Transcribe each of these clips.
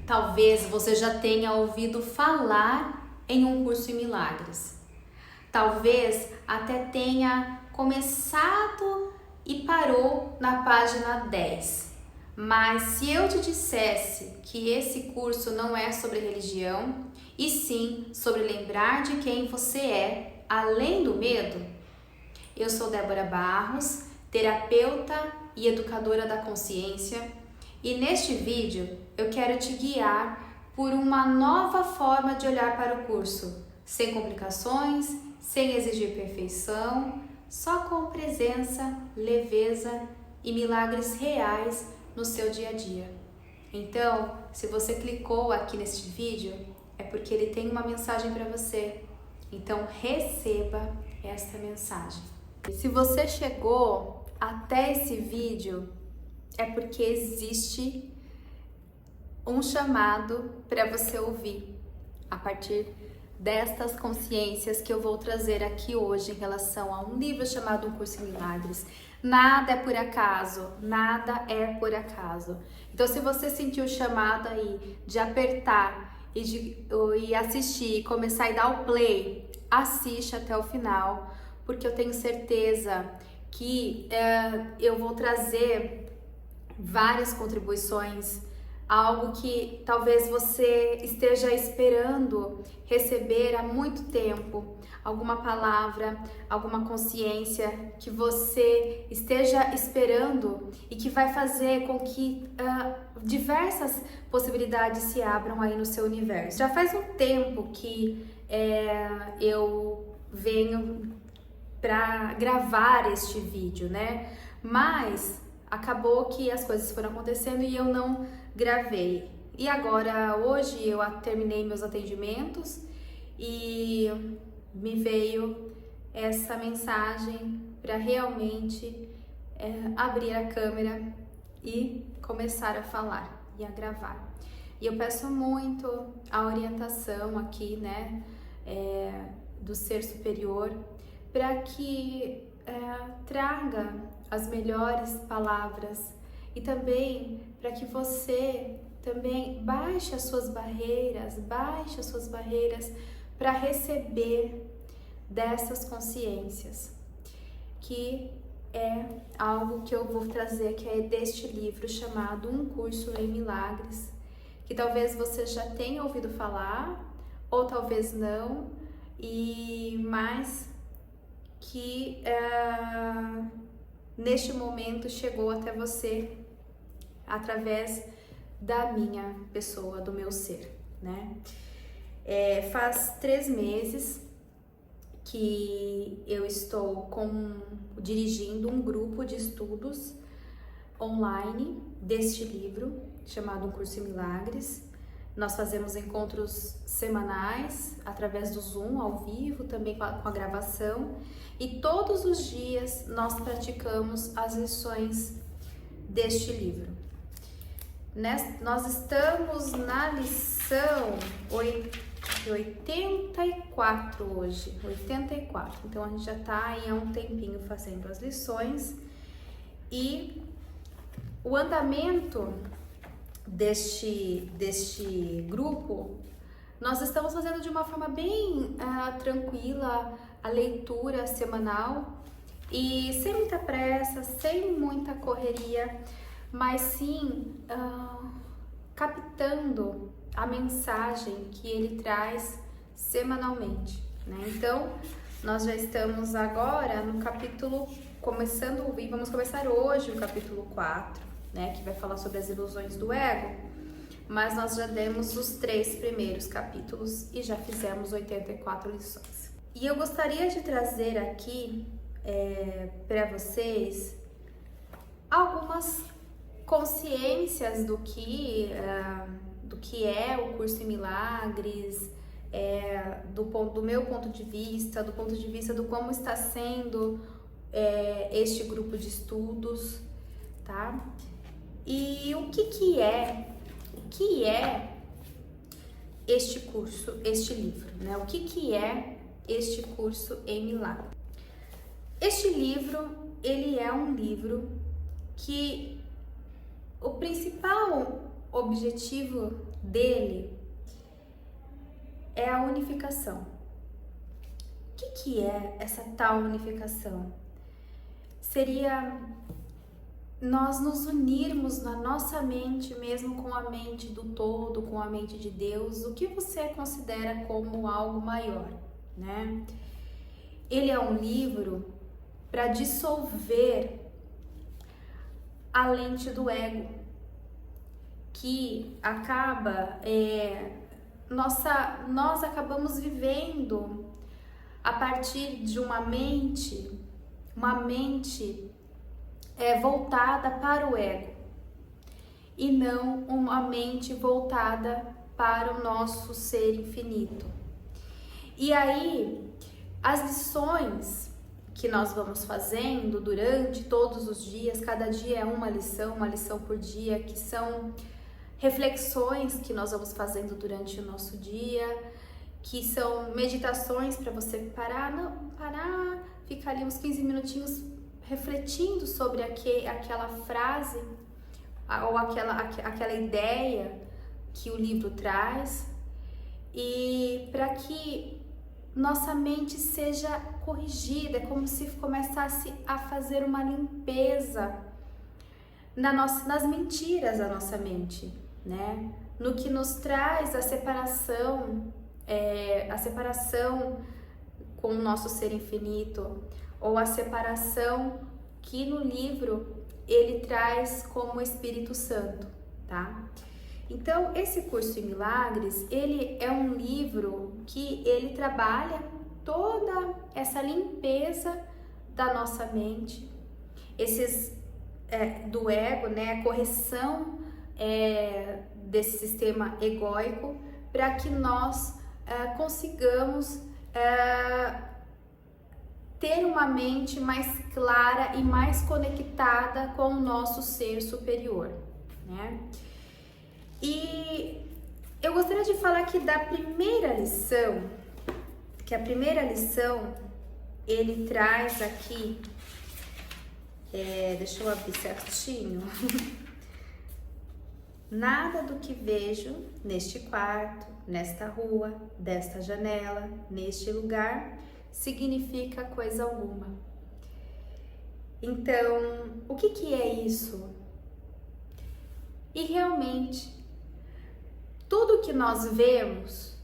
Talvez você já tenha ouvido falar em um curso em milagres. Talvez até tenha começado e parou na página 10. Mas se eu te dissesse que esse curso não é sobre religião, e sim sobre lembrar de quem você é, além do medo? Eu sou Débora Barros, terapeuta e educadora da consciência, e neste vídeo eu quero te guiar por uma nova forma de olhar para o curso, sem complicações, sem exigir perfeição, só com presença, leveza e milagres reais no seu dia a dia. Então, se você clicou aqui neste vídeo, é porque ele tem uma mensagem para você. Então, receba esta mensagem. Se você chegou até esse vídeo, é porque existe um chamado para você ouvir a partir destas consciências que eu vou trazer aqui hoje em relação a um livro chamado Um Curso em Milagres. Nada é por acaso, nada é por acaso. Então, se você sentiu o chamado aí de apertar e assistir, começar a dar o play, assiste até o final, porque eu tenho certeza que eu vou trazer várias contribuições, algo que talvez você esteja esperando receber há muito tempo, alguma palavra, alguma consciência que você esteja esperando e que vai fazer com que diversas possibilidades se abram aí no seu universo. Já faz um tempo que eu venho para gravar este vídeo, né? Mas acabou que as coisas foram acontecendo e eu não gravei. E agora, hoje, eu terminei meus atendimentos e me veio essa mensagem para realmente abrir a câmera e começar a falar e a gravar. E eu peço muito a orientação aqui, né, do Ser Superior, para que traga as melhores palavras e também para que você também baixe as suas barreiras para receber dessas consciências, que é algo que eu vou trazer, que é deste livro chamado Um Curso em Milagres, que talvez você já tenha ouvido falar ou talvez não, mas que neste momento chegou até você através da minha pessoa, do meu ser, né? Faz 3 meses que eu estou dirigindo um grupo de estudos online deste livro, chamado Um Curso em Milagres. Nós fazemos encontros semanais através do Zoom, ao vivo, também com a gravação. E todos os dias nós praticamos as lições deste livro. Nós estamos na lição 84 hoje, 84. Então a gente já está aí há um tempinho fazendo as lições. E o andamento deste grupo, nós estamos fazendo de uma forma bem tranquila a leitura semanal e sem muita pressa, sem muita correria, mas sim captando a mensagem que ele traz semanalmente, né? Então, nós já estamos agora no capítulo, vamos começar hoje o capítulo 4, né, que vai falar sobre as ilusões do ego, mas nós já demos os 3 primeiros capítulos e já fizemos 84 lições. E eu gostaria de trazer aqui para vocês algumas consciências do que é o Curso em Milagres, do meu ponto de vista, do ponto de vista do como está sendo este grupo de estudos, tá? E o que é este curso, este livro, né? O que é este Curso em Milagres? Este livro, ele é um livro que o principal objetivo dele é a unificação. O que é essa tal unificação? Seria nós nos unirmos na nossa mente, mesmo com a mente do todo, com a mente de Deus, o que você considera como algo maior, né? Ele é um livro para dissolver a lente do ego, que acaba, nós acabamos vivendo a partir de uma mente voltada para o ego e não uma mente voltada para o nosso ser infinito. E aí, as lições que nós vamos fazendo durante todos os dias, cada dia é uma lição por dia, que são reflexões que nós vamos fazendo durante o nosso dia, que são meditações para você parar, ficar ali uns 15 minutinhos refletindo sobre aquela frase ou aquela ideia que o livro traz, e para que nossa mente seja corrigida. É como se começasse a fazer uma limpeza nas mentiras da nossa mente, né? No que nos traz a separação com o nosso ser infinito, ou a separação que no livro ele traz como Espírito Santo, tá? Então, esse curso em milagres, ele é um livro que ele trabalha toda essa limpeza da nossa mente, do ego, né? A correção desse sistema egóico, para que nós consigamos ter uma mente mais clara e mais conectada com o nosso ser superior, né? E eu gostaria de falar aqui da primeira lição, que a primeira lição ele traz aqui, deixa eu abrir certinho. Nada do que vejo neste quarto, nesta rua, desta janela, neste lugar, significa coisa alguma. Então, o que é isso? E realmente, tudo que nós vemos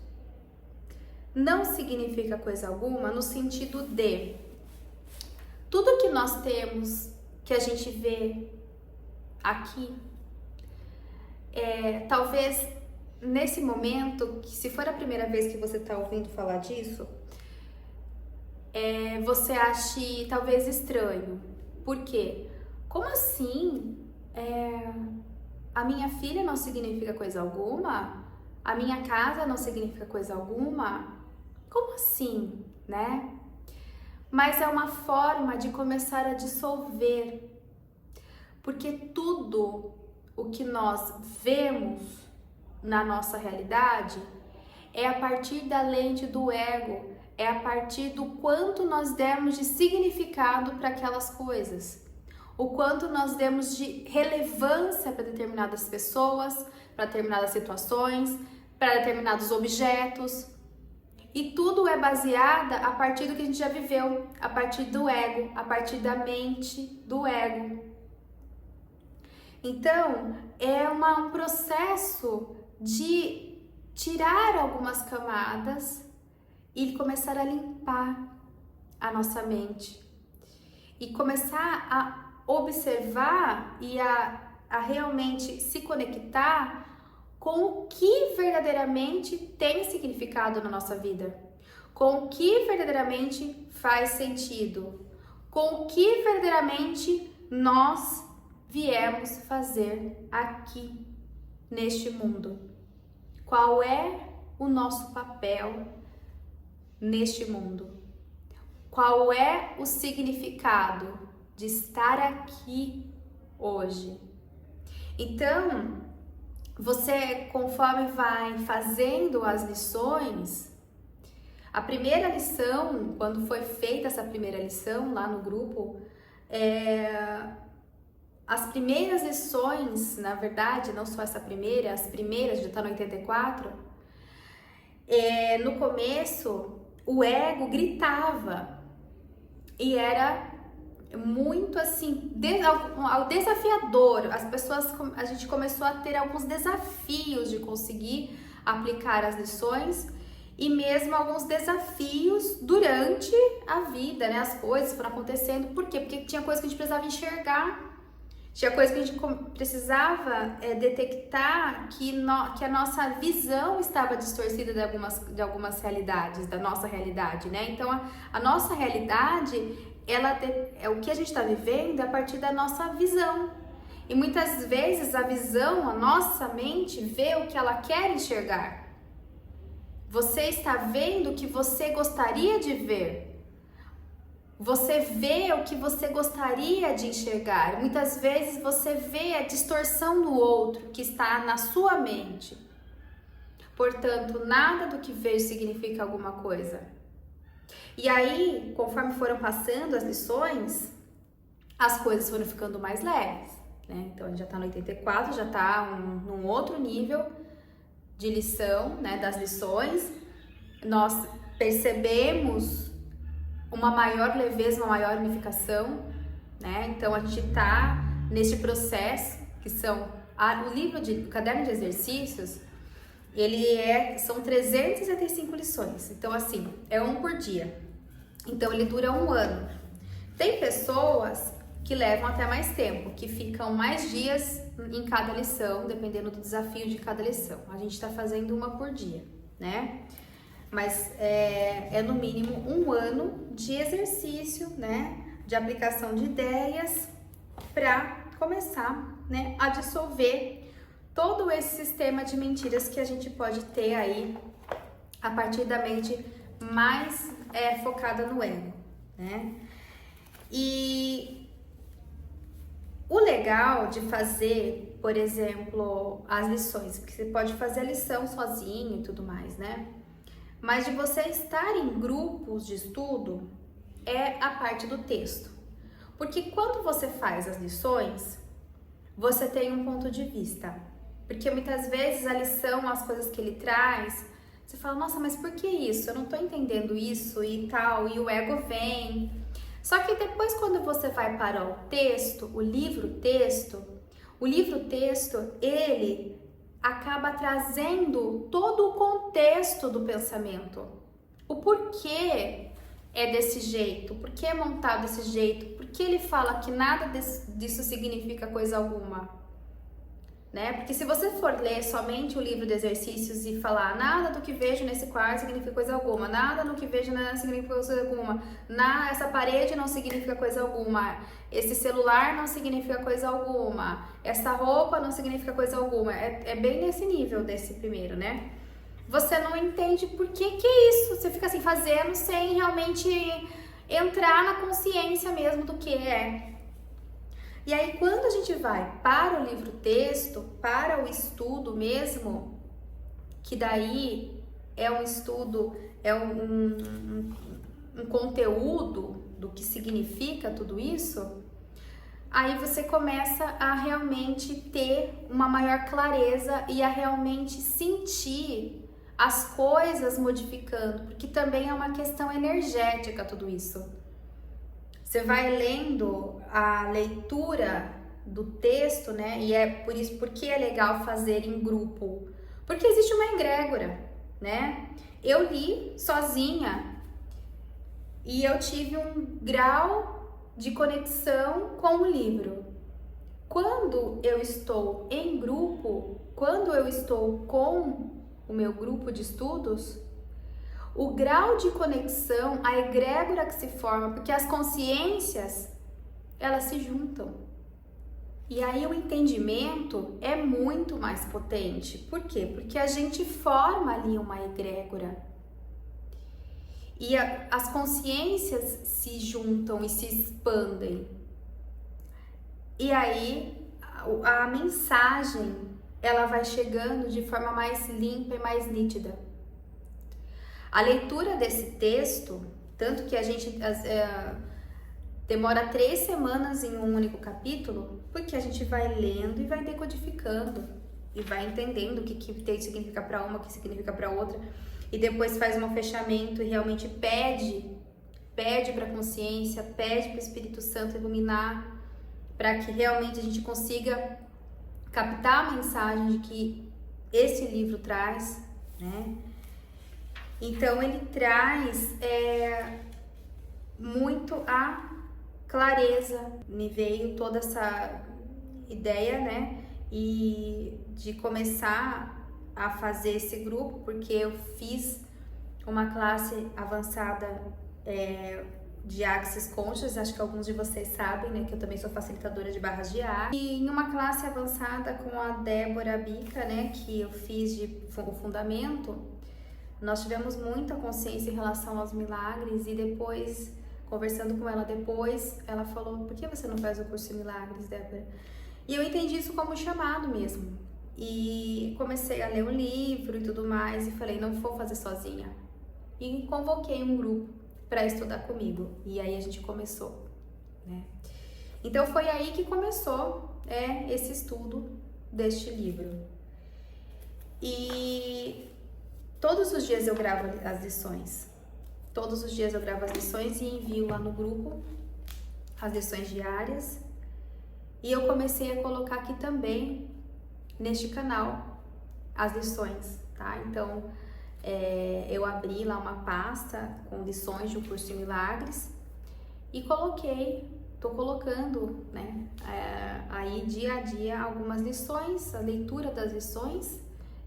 não significa coisa alguma, no sentido de tudo que nós temos, que a gente vê aqui, talvez nesse momento, que se for a primeira vez que você está ouvindo falar disso, você ache talvez estranho. Por quê? Como assim? A minha filha não significa coisa alguma? A minha casa não significa coisa alguma? Como assim, né? Mas é uma forma de começar a dissolver, porque tudo o que nós vemos na nossa realidade é a partir da lente do ego, é a partir do quanto nós demos de significado para aquelas coisas, o quanto nós demos de relevância para determinadas pessoas, para determinadas situações, para determinados objetos. E tudo é baseado a partir do que a gente já viveu, a partir do ego, a partir da mente do ego. Então, é um processo de tirar algumas camadas e começar a limpar a nossa mente. E começar a observar e a realmente se conectar com o que verdadeiramente tem significado na nossa vida, com o que verdadeiramente faz sentido, com o que verdadeiramente nós viemos fazer aqui neste mundo. Qual é o nosso papel neste mundo? Qual é o significado de estar aqui hoje? Então, você, conforme vai fazendo as lições, a primeira lição, quando foi feita essa primeira lição lá no grupo, as primeiras lições, na verdade, não só essa primeira, as primeiras, já tá no 84, no começo o ego gritava e era muito assim, desafiador. A gente começou a ter alguns desafios de conseguir aplicar as lições e mesmo alguns desafios durante a vida, né? As coisas foram acontecendo. Por quê? Porque tinha coisa que a gente precisava enxergar. Tinha coisa que a gente precisava detectar que a nossa visão estava distorcida de algumas realidades, da nossa realidade, né? Então, a nossa realidade, é o que a gente está vivendo a partir da nossa visão. E muitas vezes a visão, a nossa mente, vê o que ela quer enxergar. Você está vendo o que você gostaria de ver. Você vê o que você gostaria de enxergar. Muitas vezes você vê a distorção do outro que está na sua mente. Portanto, nada do que vejo significa alguma coisa. E aí, conforme foram passando as lições, as coisas foram ficando mais leves, né? Então, a gente já está no 84, já está num outro nível de lição, né? Das lições. Nós percebemos uma maior leveza, uma maior unificação, né? Então a gente está neste processo que são o caderno de exercícios, são 365 lições. Então assim, é um por dia. Então ele dura 1 ano. Tem pessoas que levam até mais tempo, que ficam mais dias em cada lição, dependendo do desafio de cada lição. A gente está fazendo uma por dia, né? Mas é no mínimo 1 ano de exercício, né, de aplicação de ideias para começar, né, a dissolver todo esse sistema de mentiras que a gente pode ter aí a partir da mente mais focada no ego, né? E o legal de fazer, por exemplo, as lições, porque você pode fazer a lição sozinho e tudo mais, né? Mas de você estar em grupos de estudo é a parte do texto. Porque quando você faz as lições, você tem um ponto de vista. Porque muitas vezes a lição, as coisas que ele traz, você fala, nossa, mas por que isso? Eu não tô entendendo isso e tal, e o ego vem. Só que depois quando você vai para o texto, o livro-texto, ele acaba trazendo todo o contexto do pensamento. O porquê é desse jeito, por que é montado desse jeito, por que ele fala que nada disso significa coisa alguma, né? Porque se você for ler somente o livro de exercícios e falar nada do que vejo nesse quarto significa coisa alguma, nada do que vejo não significa coisa alguma, essa parede não significa coisa alguma, esse celular não significa coisa alguma, essa roupa não significa coisa alguma, é bem nesse nível desse primeiro, né? Você não entende por que é isso, você fica assim fazendo sem realmente entrar na consciência mesmo do que é. E aí, quando a gente vai para o livro-texto, para o estudo mesmo, que daí é um estudo, é um conteúdo do que significa tudo isso, aí você começa a realmente ter uma maior clareza e a realmente sentir as coisas modificando, porque também é uma questão energética tudo isso. Você vai lendo a leitura do texto, né? E é por isso porque é legal fazer em grupo. Porque existe uma egrégora, né? Eu li sozinha e eu tive um grau de conexão com o livro. Quando eu estou em grupo, quando eu estou com o meu grupo de estudos, o grau de conexão, a egrégora que se forma, porque as consciências, elas se juntam. E aí o entendimento é muito mais potente. Por quê? Porque a gente forma ali uma egrégora. E as consciências se juntam e se expandem. E aí a mensagem, ela vai chegando de forma mais limpa e mais nítida. A leitura desse texto, tanto que a gente demora 3 semanas em um único capítulo, porque a gente vai lendo e vai decodificando e vai entendendo o que significa para uma, o que significa para outra, e depois faz um fechamento e realmente pede para a consciência, pede para o Espírito Santo iluminar, para que realmente a gente consiga captar a mensagem de que esse livro traz, né? Então ele traz muito a clareza. Me veio toda essa ideia, né? E de começar a fazer esse grupo, porque eu fiz uma classe avançada de Axis Conscious, acho que alguns de vocês sabem, né, que eu também sou facilitadora de barras de ar. E em uma classe avançada com a Débora Bica, né, que eu fiz o fundamento, nós tivemos muita consciência em relação aos milagres, e depois, conversando com ela depois, ela falou: por que você não faz o curso de milagres, Débora? E eu entendi isso como chamado mesmo. E comecei a ler o livro e tudo mais, e falei: não vou fazer sozinha. E convoquei um grupo para estudar comigo, e aí a gente começou, né? Então foi aí que começou esse estudo deste livro. E todos os dias eu gravo as lições. Todos os dias eu gravo as lições e envio lá no grupo as lições diárias. E eu comecei a colocar aqui também, neste canal, as lições, tá? Então, eu abri lá uma pasta com lições do curso de milagres e tô colocando, né, aí dia a dia algumas lições, a leitura das lições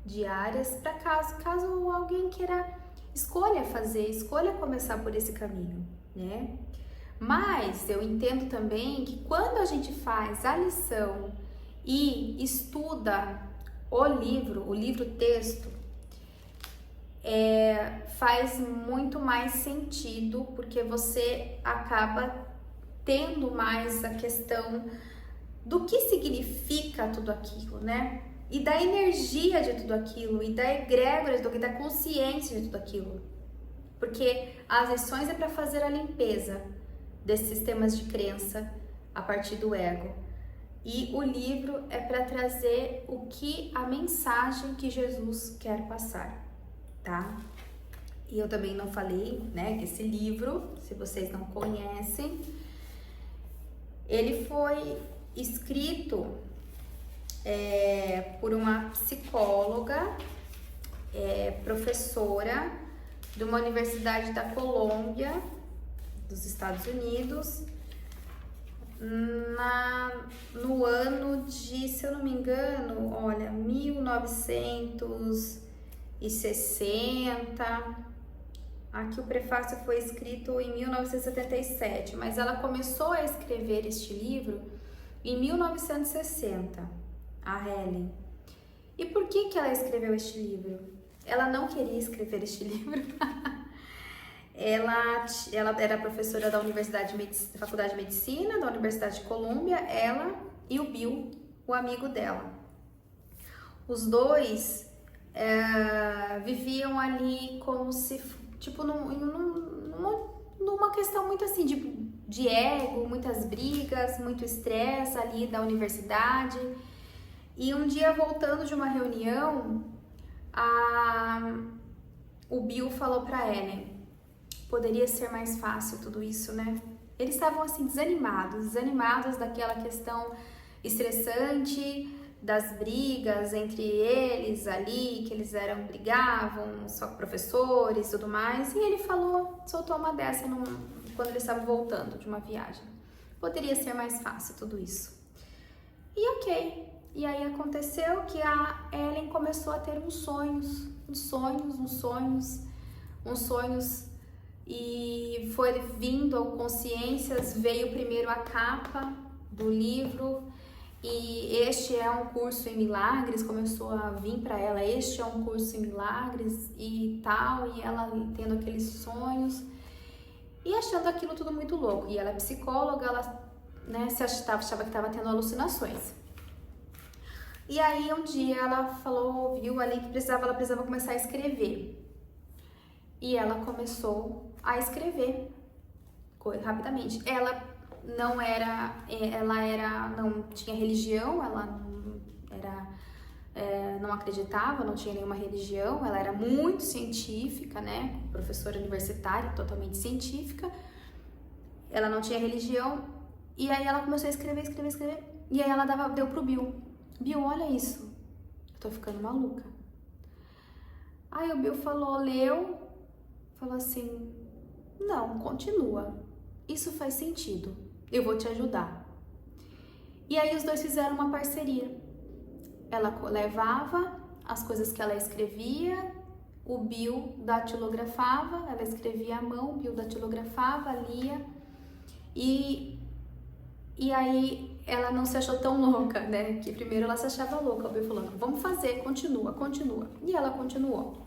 diárias, para caso alguém escolha começar por esse caminho, né? Mas eu entendo também que quando a gente faz a lição e estuda o livro texto, faz muito mais sentido, porque você acaba tendo mais a questão do que significa tudo aquilo, né? E da energia de tudo aquilo, e da egrégora, da consciência de tudo aquilo. Porque as lições é para fazer a limpeza desses sistemas de crença a partir do ego. E o livro é para trazer a mensagem que Jesus quer passar, tá? E eu também não falei, né, que esse livro, se vocês não conhecem, ele foi escrito por uma psicóloga, professora de uma universidade da Colômbia, dos Estados Unidos, no ano de, se eu não me engano, olha, 1960. Aqui o prefácio foi escrito em 1977, mas ela começou a escrever este livro em 1960, a Helen. E por que ela escreveu este livro? Ela não queria escrever este livro. Ela era professora da Faculdade de Medicina, da Universidade de Colômbia, ela e o Bill, o amigo dela. Os dois viviam ali como se, tipo, numa questão muito assim, de ego, muitas brigas, muito estresse ali da universidade. E um dia, voltando de uma reunião, o Bill falou pra Ellen: poderia ser mais fácil tudo isso, né? Eles estavam assim desanimados daquela questão estressante, das brigas entre eles ali, que eles brigavam, só professores e tudo mais. E ele soltou uma dessa quando eles estavam voltando de uma viagem. Poderia ser mais fácil tudo isso. E ok. E aí aconteceu que a Ellen começou a ter uns sonhos, e foi vindo ao consciências. Veio primeiro a capa do livro, e este é um curso em milagres, começou a vir para ela, este é um curso em milagres e tal, e ela tendo aqueles sonhos e achando aquilo tudo muito louco. E ela é psicóloga, ela, né, achava que estava tendo alucinações. E aí um dia ela viu ali que ela precisava começar a escrever. E ela começou a escrever rapidamente. Ela não tinha religião, ela não acreditava, não tinha nenhuma religião, ela era muito científica, né? Professora universitária, totalmente científica. Ela não tinha religião, e aí ela começou a escrever, e aí ela deu pro Bill. Bill, olha isso, eu tô ficando maluca. Aí o Bill leu, falou assim, não, continua, isso faz sentido, eu vou te ajudar. E aí os dois fizeram uma parceria. Ela levava as coisas que ela escrevia, o Bill datilografava, ela escrevia à mão, o Bill datilografava, lia, e aí ela não se achou tão louca, né? Que primeiro ela se achava louca, o Bill falou, vamos fazer, continua. E ela continuou.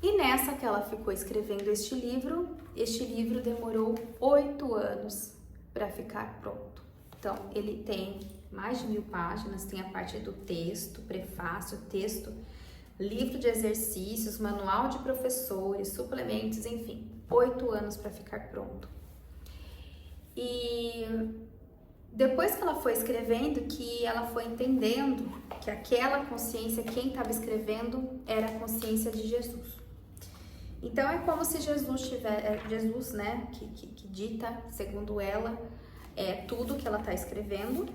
E nessa que ela ficou escrevendo este livro demorou 8 anos para ficar pronto. Então, ele tem mais de 1000 páginas, tem a parte do texto, prefácio, texto, livro de exercícios, manual de professores, suplementos, enfim, 8 anos para ficar pronto. E depois que ela foi escrevendo, que ela foi entendendo que aquela consciência, quem estava escrevendo, era a consciência de Jesus. Então é como se Jesus, né, que dita, segundo ela, tudo que ela está escrevendo,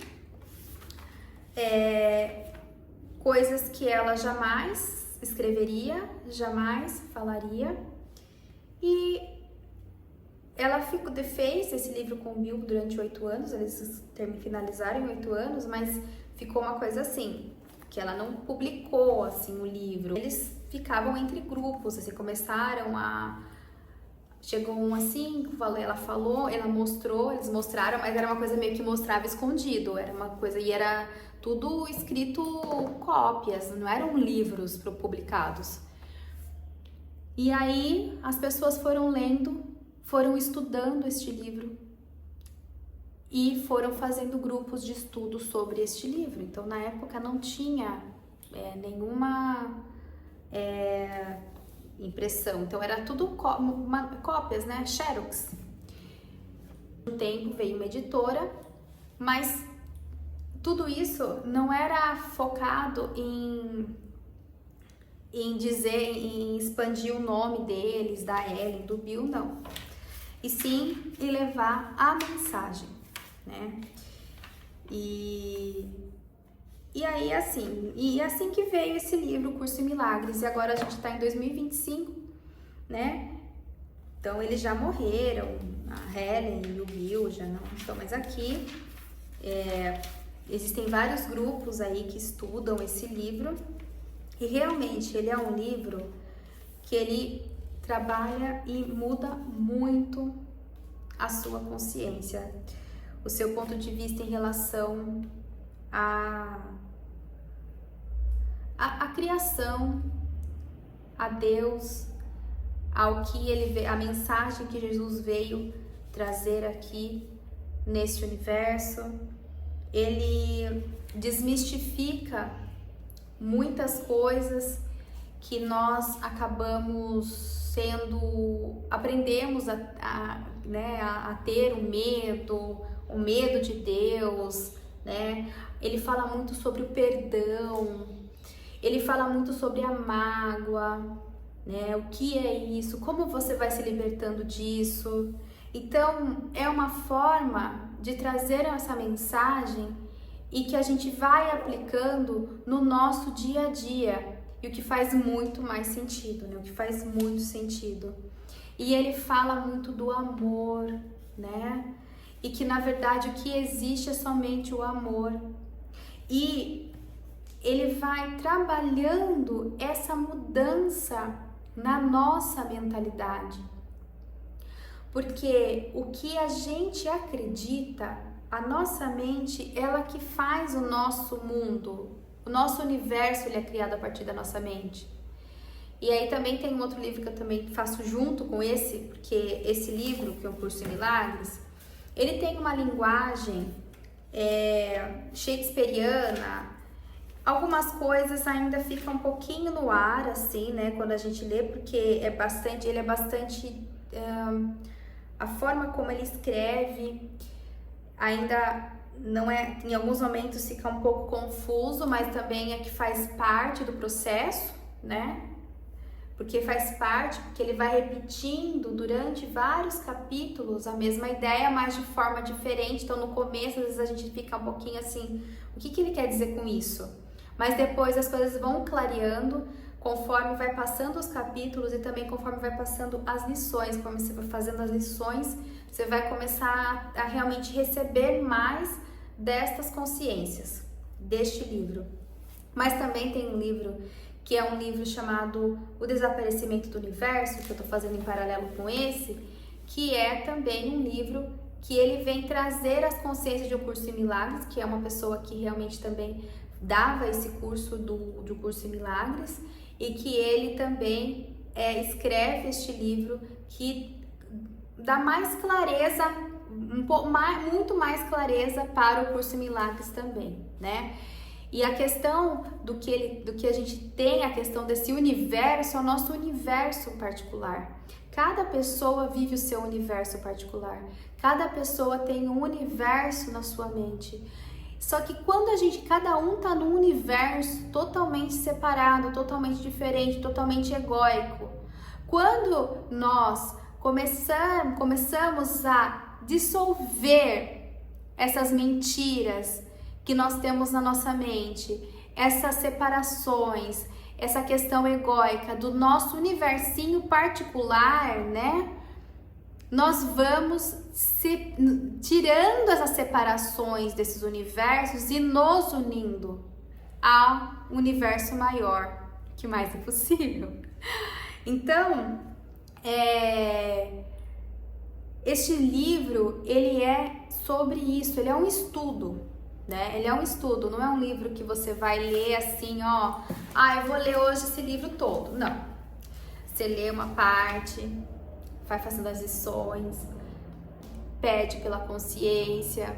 coisas que ela jamais escreveria, jamais falaria, e ela fez esse livro com o Bill durante 8 anos, eles finalizaram em 8 anos, mas ficou uma coisa assim, que ela não publicou assim o livro. Eles ficavam entre grupos, assim, chegou um assim, ela falou, ela mostrou, eles mostraram, mas era uma coisa meio que mostrava escondido, era uma coisa, e era tudo escrito cópias, não eram livros publicados. E aí as pessoas foram lendo, foram estudando este livro e foram fazendo grupos de estudo sobre este livro. Então, na época não tinha nenhuma impressão, então era tudo cópias, né? Xerox. Um tempo veio uma editora, mas tudo isso não era focado em expandir o nome deles, da Ellen, do Bill, não. E sim em levar a mensagem, né? E aí, assim que veio esse livro, Curso em Milagres, e agora a gente está em 2025, né? Então, eles já morreram, a Helen e o Bill já não estão mais aqui. Existem vários grupos aí que estudam esse livro, e realmente ele é um livro que ele trabalha e muda muito a sua consciência, o seu ponto de vista em relação à criação, a Deus, ao que a mensagem que Jesus veio trazer aqui neste universo. Ele desmistifica muitas coisas que nós aprendemos a ter o medo de Deus, né? Ele fala muito sobre o perdão, ele fala muito sobre a mágoa, né? O que é isso? Como você vai se libertando disso? Então, é uma forma de trazer essa mensagem e que a gente vai aplicando no nosso dia a dia, e o que faz muito mais sentido, né? O que faz muito sentido. E ele fala muito do amor, né? E que na verdade o que existe é somente o amor. E ele vai trabalhando essa mudança na nossa mentalidade. Porque o que a gente acredita, a nossa mente, ela que faz o nosso mundo, o nosso universo, ele é criado a partir da nossa mente. E aí também tem um outro livro que eu também faço junto com esse, porque esse livro, que é o Curso em Milagres, ele tem uma linguagem shakespeariana. Algumas coisas ainda ficam um pouquinho no ar, assim, né, quando a gente lê, porque ele é bastante a forma como ele escreve ainda não é, em alguns momentos fica um pouco confuso, mas também é que faz parte do processo, né? Porque faz parte, porque ele vai repetindo durante vários capítulos a mesma ideia, mas de forma diferente. Então, no começo, às vezes a gente fica um pouquinho assim, o que ele quer dizer com isso? Mas depois as coisas vão clareando conforme vai passando os capítulos e também conforme vai passando as lições. Conforme você vai fazendo as lições, você vai começar a realmente receber mais destas consciências, deste livro. Mas também tem um livro que é um livro chamado O Desaparecimento do Universo, que eu estou fazendo em paralelo com esse, que é também um livro que ele vem trazer as consciências de Um Curso em Milagres, que é uma pessoa que realmente também dava esse curso do Curso em Milagres, e que ele também escreve este livro que dá mais clareza, muito mais clareza para o Curso em Milagres também, né? E a questão do que a gente tem, a questão desse universo, é o nosso universo particular. Cada pessoa vive o seu universo particular. Cada pessoa tem um universo na sua mente. Só que quando cada um tá num universo totalmente separado, totalmente diferente, totalmente egóico, quando nós começamos a dissolver essas mentiras que nós temos na nossa mente, essas separações, essa questão egóica do nosso universinho particular, né? Nós vamos tirando essas separações desses universos e nos unindo ao universo maior, que mais é possível. Então, este livro, ele é sobre isso, ele é um estudo. Né? Ele é um estudo, não é um livro que você vai ler assim, ó, eu vou ler hoje esse livro todo. Não. Você lê uma parte, vai fazendo as lições, pede pela consciência,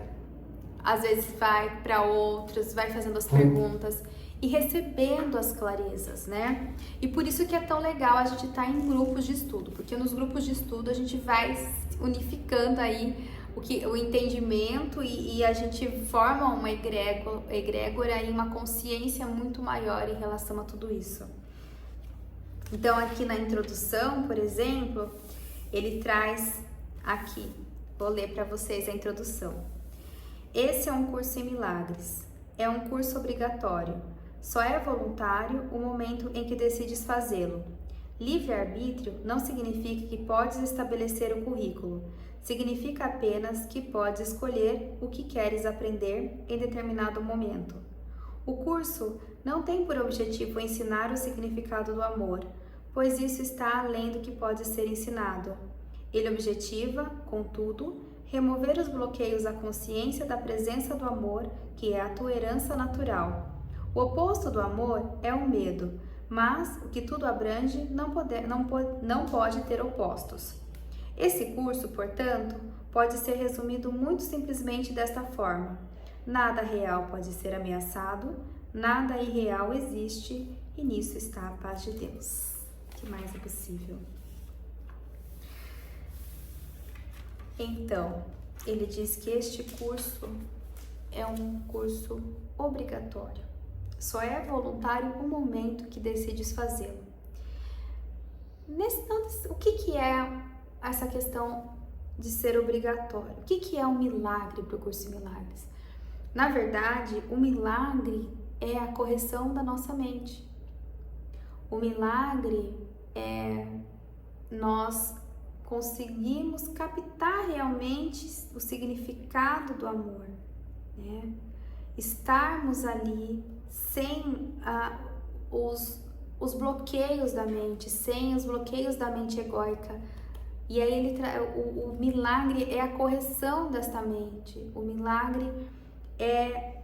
às vezes vai para outras, vai fazendo as perguntas e recebendo as clarezas, né? E por isso que é tão legal a gente estar em grupos de estudo, porque nos grupos de estudo a gente vai unificando aí o entendimento e a gente forma uma egrégora e uma consciência muito maior em relação a tudo isso. Então aqui na introdução, por exemplo, ele traz aqui, vou ler para vocês a introdução. Esse é um curso em milagres, é um curso obrigatório, só é voluntário o momento em que decides fazê-lo. Livre-arbítrio não significa que podes estabelecer o currículo, significa apenas que podes escolher o que queres aprender em determinado momento. O curso não tem por objetivo ensinar o significado do amor, pois isso está além do que pode ser ensinado. Ele objetiva, contudo, remover os bloqueios à consciência da presença do amor, que é a tua herança natural. O oposto do amor é o medo, mas o que tudo abrange não pode ter opostos. Esse curso, portanto, pode ser resumido muito simplesmente desta forma: nada real pode ser ameaçado, nada irreal existe, e nisso está a paz de Deus. O que mais é possível? Então, ele diz que este curso é um curso obrigatório. Só é voluntário o momento que decides fazê-lo. O que é essa questão de ser obrigatório? O que é um milagre para o Curso em Milagres? Na verdade, o milagre é a correção da nossa mente. O milagre é nós conseguimos captar realmente o significado do amor, né? Estarmos ali sem os bloqueios da mente, sem os bloqueios da mente egóica. E aí o milagre é a correção desta mente. O milagre é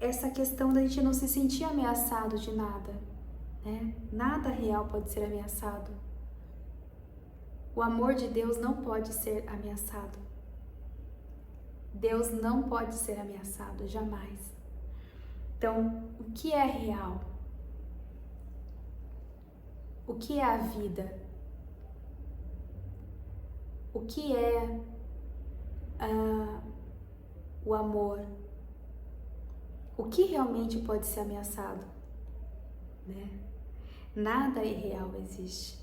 essa questão da gente não se sentir ameaçado de nada, né? Nada real pode ser ameaçado. O amor de Deus não pode ser ameaçado. Deus não pode ser ameaçado, jamais. Então, o que é real? O que é a vida? o que é o amor, o que realmente pode ser ameaçado, né? Nada irreal existe.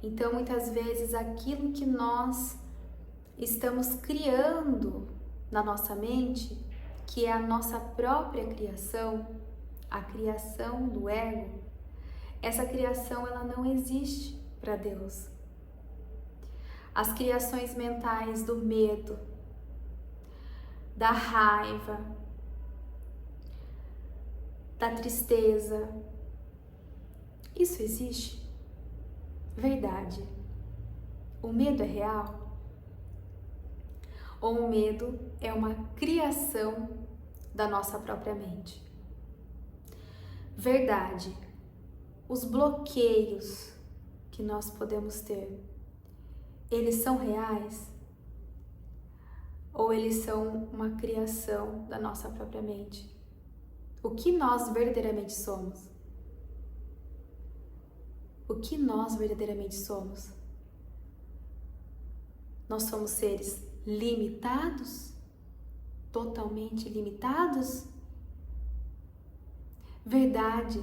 Então, muitas vezes, aquilo que nós estamos criando na nossa mente, que é a nossa própria criação, a criação do ego, essa criação ela não existe para Deus. As criações mentais do medo, da raiva, da tristeza, isso existe? Verdade. O medo é real? Ou o medo é uma criação da nossa própria mente? Verdade. Os bloqueios que nós podemos ter, eles são reais? Ou eles são uma criação da nossa própria mente? O que nós verdadeiramente somos? O que nós verdadeiramente somos? Nós somos seres limitados? Totalmente limitados? Verdade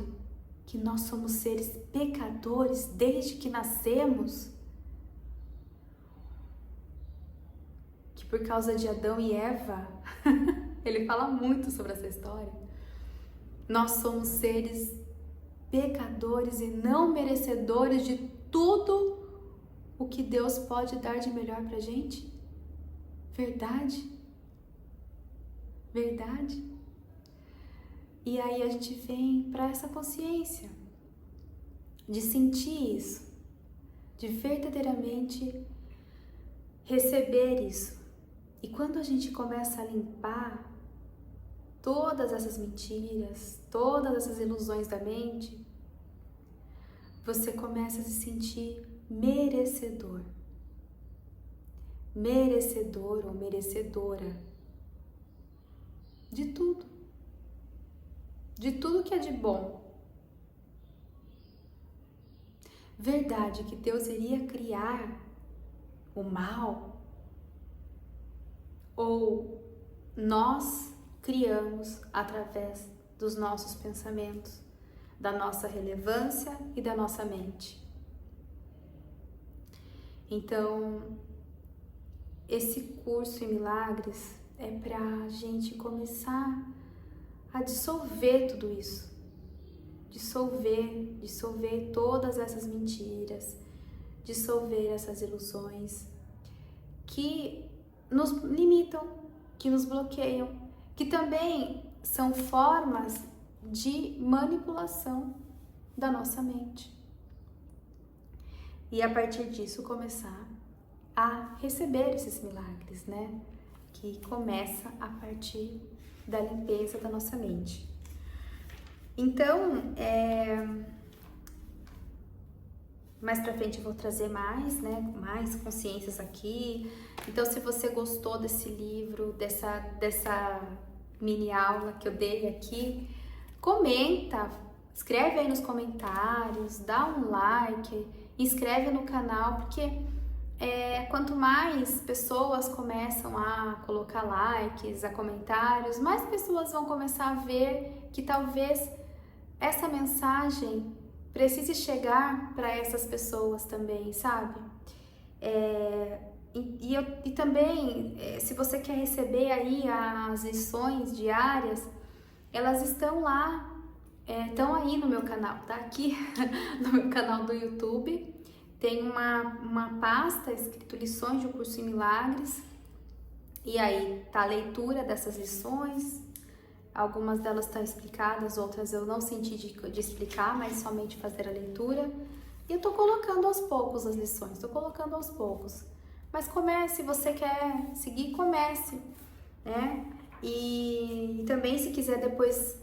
que nós somos seres pecadores desde que nascemos? Que por causa de Adão e Eva, ele fala muito sobre essa história, nós somos seres pecadores e não merecedores de tudo o que Deus pode dar de melhor pra gente? Verdade? Verdade? E aí a gente vem para essa consciência de sentir isso, de verdadeiramente receber isso. E quando a gente começa a limpar todas essas mentiras, todas essas ilusões da mente, você começa a se sentir merecedor. Merecedor ou merecedora de tudo. De tudo que é de bom. Verdade que Deus iria criar o mal? Ou nós criamos através dos nossos pensamentos, da nossa relevância e da nossa mente? Então, esse curso em milagres é para a gente começar a dissolver tudo isso, dissolver todas essas mentiras, dissolver essas ilusões que nos limitam, que nos bloqueiam, que também são formas de manipulação da nossa mente. E a partir disso começar a receber esses milagres, né? Que começa a partir da limpeza da nossa mente. Então, mais pra frente eu vou trazer mais, né? Mais consciências aqui. Então, se você gostou desse livro, dessa mini aula que eu dei aqui, comenta, escreve aí nos comentários, dá um like, inscreve no canal, porque quanto mais pessoas começam a colocar likes, a comentários, mais pessoas vão começar a ver que talvez essa mensagem precise chegar para essas pessoas também, sabe? E também, se você quer receber aí as lições diárias, elas estão lá, estão aí no meu canal, tá? Aqui no meu canal do YouTube. Tem uma pasta escrito lições de um curso em milagres, e aí tá a leitura dessas lições, algumas delas estão explicadas, outras eu não senti de explicar, mas somente fazer a leitura. E eu tô colocando aos poucos as lições, tô colocando aos poucos. Mas comece, se você quer seguir, comece, né? E também se quiser depois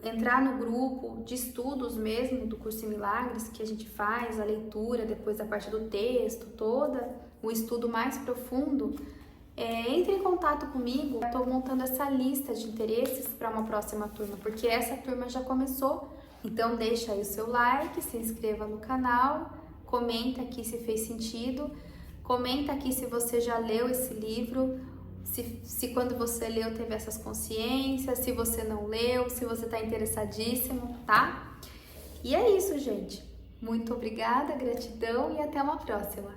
entrar no grupo de estudos mesmo do curso em milagres, que a gente faz a leitura depois da parte do texto toda, o estudo mais profundo, entre em contato comigo. Estou montando essa lista de interesses para uma próxima turma, porque essa turma já começou. Então deixa aí o seu like, se inscreva no canal, comenta aqui se fez sentido, comenta aqui se você já leu esse livro, se quando você leu teve essas consciências, se você não leu, se você está interessadíssimo, tá? E é isso, gente. Muito obrigada, gratidão e até uma próxima!